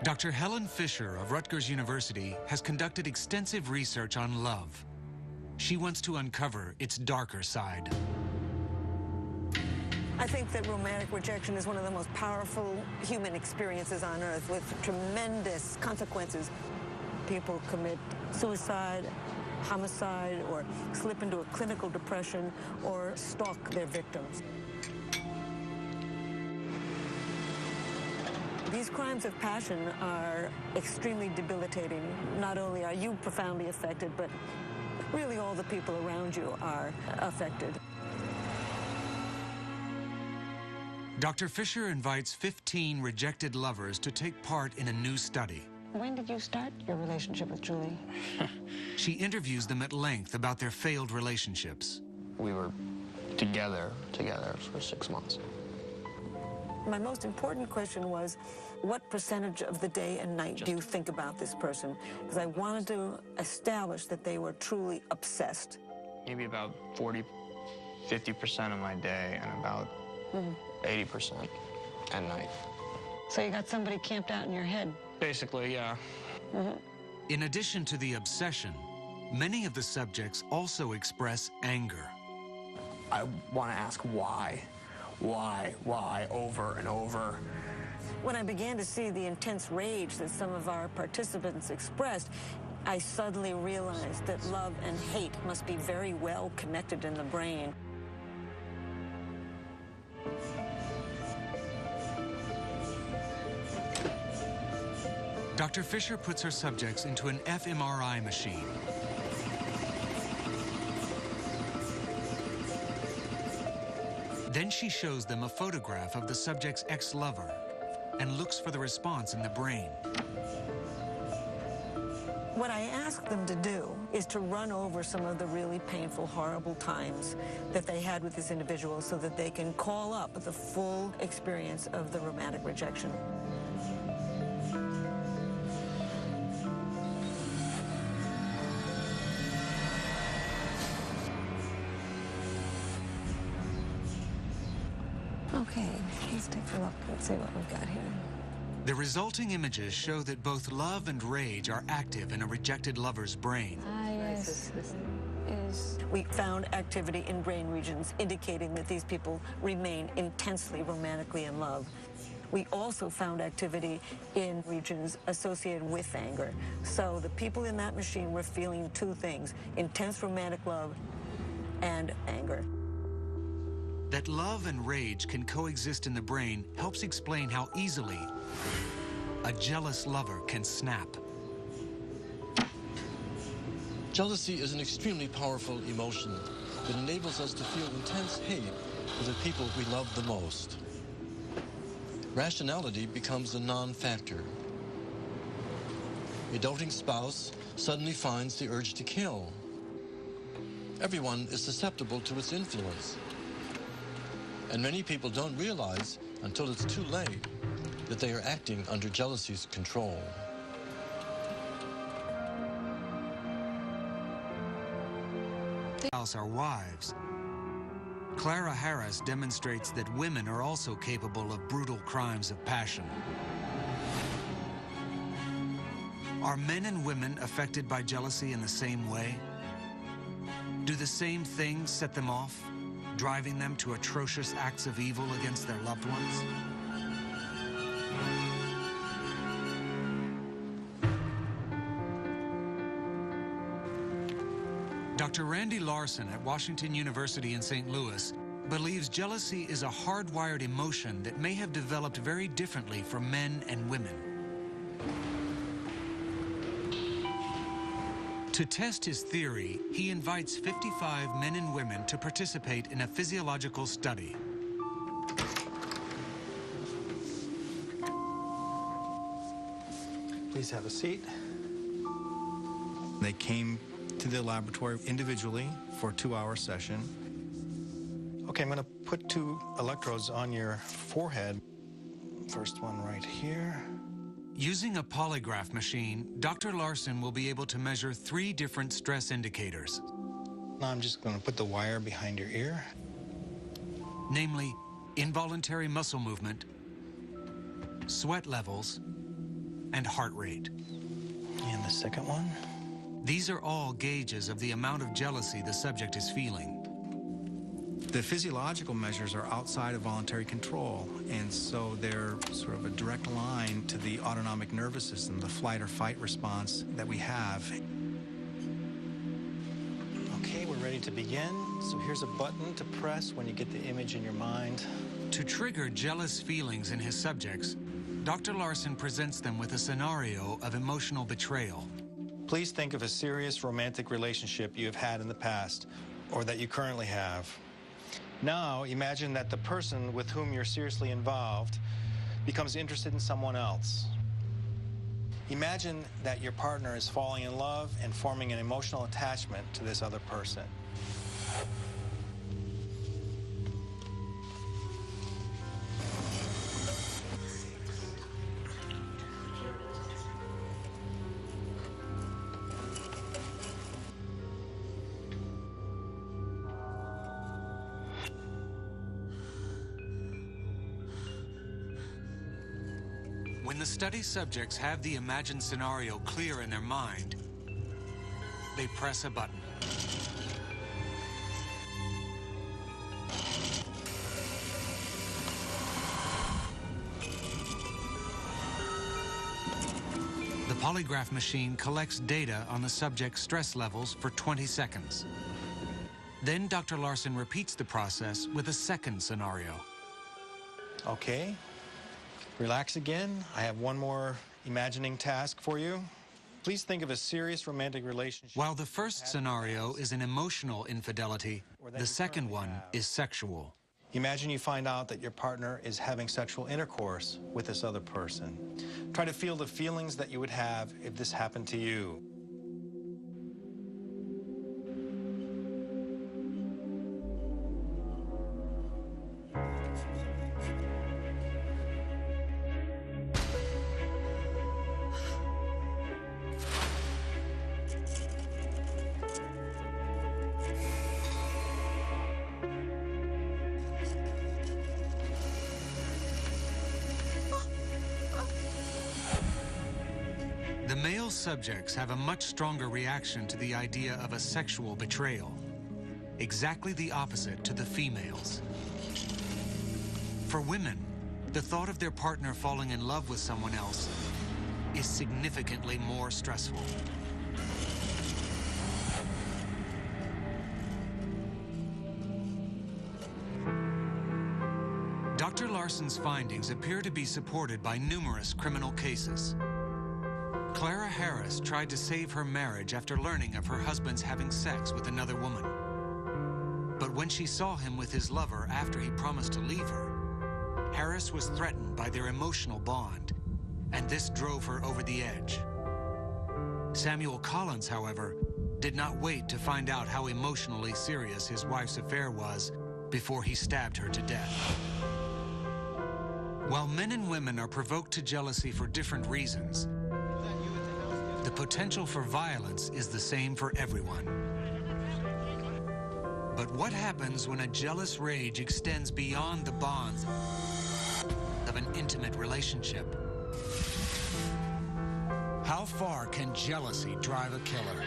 Dr. Helen Fisher of Rutgers University has conducted extensive research on love. She wants to uncover its darker side. I think that romantic rejection is one of the most powerful human experiences on earth, with tremendous consequences. People commit suicide, homicide, or slip into a clinical depression, or stalk their victims. These crimes of passion are extremely debilitating. Not only are you profoundly affected, but really all the people around you are affected. Dr. Fisher invites 15 rejected lovers to take part in a new study. When did you start your relationship with Julie? She interviews them at length about their failed relationships. We were together for 6 months. My most important question was, what percentage of the day and night do you think about this person? Because I wanted to establish that they were truly obsessed. Maybe about 50% of my day, and about 80% at night. So you got somebody camped out in your head? Basically, yeah. In addition to the obsession, many of the subjects also express anger. I want to ask why, over and over. When I began to see the intense rage that some of our participants expressed, I suddenly realized that love and hate must be very well connected in the brain. Dr. Fisher puts her subjects into an fMRI machine. Then she shows them a photograph of the subject's ex-lover and looks for the response in the brain. What I ask them to do is to run over some of the really painful, horrible times that they had with this individual so that they can call up the full experience of the romantic rejection. Okay, let's take a look. Let's see what we've got here. The resulting images show that both love and rage are active in a rejected lover's brain. Yes. We found activity in brain regions indicating that these people remain intensely romantically in love. We also found activity in regions associated with anger. So the people in that machine were feeling two things: intense romantic love and anger. That love and rage can coexist in the brain helps explain how easily a jealous lover can snap. Jealousy is an extremely powerful emotion that enables us to feel intense hate for the people we love the most. Rationality becomes a non-factor. A doting spouse suddenly finds the urge to kill. Everyone is susceptible to its influence. And many people don't realize until it's too late that they are acting under jealousy's control. Our wives. Clara Harris demonstrates that women are also capable of brutal crimes of passion. Are men and women affected by jealousy in the same way? Do the same things set them off, driving them to atrocious acts of evil against their loved ones? Dr. Randy Larson at Washington University in St. Louis believes jealousy is a hardwired emotion that may have developed very differently for men and women. To test his theory, he invites 55 men and women to participate in a physiological study. Please have a seat. They came to the laboratory individually for a 2-hour session. Okay, I'm going to put 2 electrodes on your forehead. First one right here. Using a polygraph machine, Dr. Larson will be able to measure 3 different stress indicators. Now I'm just going to put the wire behind your ear. Namely, involuntary muscle movement, sweat levels, and heart rate. And the second one? These are all gauges of the amount of jealousy the subject is feeling. The physiological measures are outside of voluntary control, and so they're sort of a direct line to the autonomic nervous system, the flight or fight response that we have. Okay, we're ready to begin. So here's a button to press when you get the image in your mind. To trigger jealous feelings in his subjects, Dr. Larson presents them with a scenario of emotional betrayal. Please think of a serious romantic relationship you have had in the past, or that you currently have. Now, imagine that the person with whom you're seriously involved becomes interested in someone else. Imagine that your partner is falling in love and forming an emotional attachment to this other person. When the study subjects have the imagined scenario clear in their mind, they press a button. The polygraph machine collects data on the subject's stress levels for 20 seconds. Then Dr. Larson repeats the process with a second scenario. Okay. Relax again. I have one more imagining task for you. Please think of a serious romantic relationship. While the first scenario is an emotional infidelity, the second one is sexual. Imagine you find out that your partner is having sexual intercourse with this other person. Try to feel the feelings that you would have if this happened to you. The male subjects have a much stronger reaction to the idea of a sexual betrayal, exactly the opposite to the females. For women, the thought of their partner falling in love with someone else is significantly more stressful. Dr. Larson's findings appear to be supported by numerous criminal cases. Clara Harris tried to save her marriage after learning of her husband's having sex with another woman. But when she saw him with his lover after he promised to leave her, Harris was threatened by their emotional bond, and this drove her over the edge. Samuel Collins, however, did not wait to find out how emotionally serious his wife's affair was before he stabbed her to death. While men and women are provoked to jealousy for different reasons, the potential for violence is the same for everyone. But what happens when a jealous rage extends beyond the bonds of an intimate relationship? How far can jealousy drive a killer?